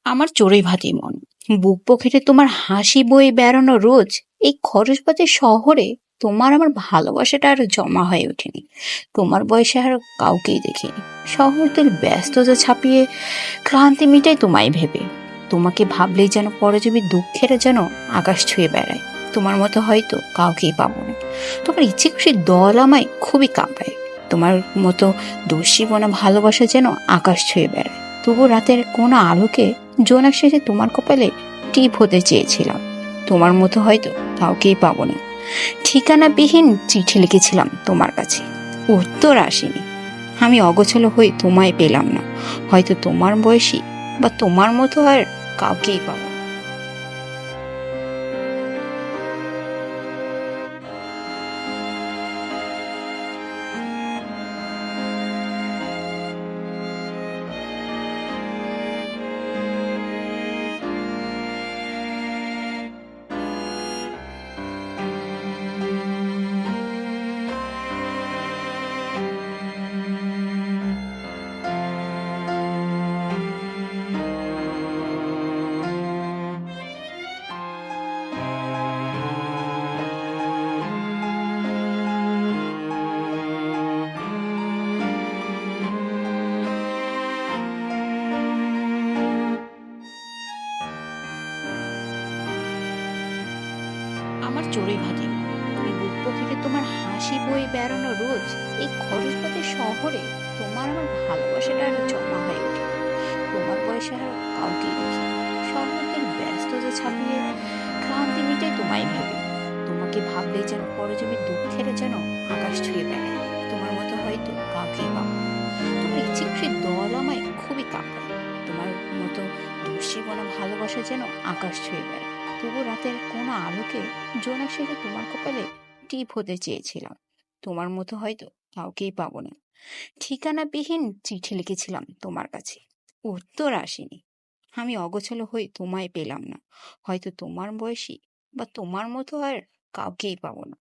আমার চড়ুই ভাতি মন, বুক পকেটে তোমার হাসি বয়ে বেড়ানো রোজ, এই খরচপাতির শহরে তোমার আমার ভালোবাসাটা আর জমা হয়ে ওঠেনি। তোমার বয়সে আর কাউকেই দেখিনি। শহরদের ব্যস্ততা ছাপিয়ে ক্লান্তি মিটাই তোমায় ভেবে। তোমাকে ভাবলেই যেন পরজীবী দুঃখের যেন আকাশ ছুঁয়ে বেড়ায়। তোমার মতো হয়তো কাউকেই পাবো না। তোমার ইচ্ছে খুশি দল আমায় খুবই কাঁপায়। তোমার মতো দস্যিপনা ভালোবাসা যেন আকাশ ছুঁয়ে বেড়ায়। তবু রাতের কোনো আলোকে জোনাক শেষে তোমার কপালে টিপ হতে চেয়েছিলাম। তোমার মতো হয়তো কাউকেই পাবো না। ঠিকানাবিহীন চিঠি লিখেছিলাম তোমার কাছে, উত্তর আসেনি। আমি অগোছালো হয়ে তোমায় পেলাম না। হয়তো তোমার বয়সী বা তোমার মতো আর কাউকেই পাবো না। আমার চড়ুই ভাতি মন, বুক পকেটে তোমার হাসি বয়ে বেড়ানো রোজ, এই খরচপাতির শহরে তোমার আমার ভালোবাসাটা আর জমা হয়ে ওঠে। তোমার বয়সে আর কাউকেই দেখি। শহরদের ব্যস্ততা ছাপিয়ে ক্লান্তি মিটাই তোমায় ভেবে। তোমাকে ভাবলেই যেন পরজীবী দুঃখের যেন আকাশ ছুঁয়ে বেড়ায়। তোমার মতো হয়তো কাউকেই পাবো না। তোমার ইচ্ছে খুশি দল আমায় খুবই কাঁপায়। তোমার মতো দস্যিপনা ভালোবাসা যেন আকাশ ছুঁয়ে বেড়ায়। তবু রাতের কোনো আলোকে জোনাক শেষে তোমার কপালে টিপ হতে চেয়েছিলাম। তোমার মতো হয়তো কাউকেই পাবো না। ঠিকানাবিহীন চিঠি লিখেছিলাম তোমার কাছে, উত্তর আসেনি। আমি অগোছালো হয়ে তোমায় পেলাম না। হয়তো তোমার বয়সী বা তোমার মতো আর কাউকেই পাবো না।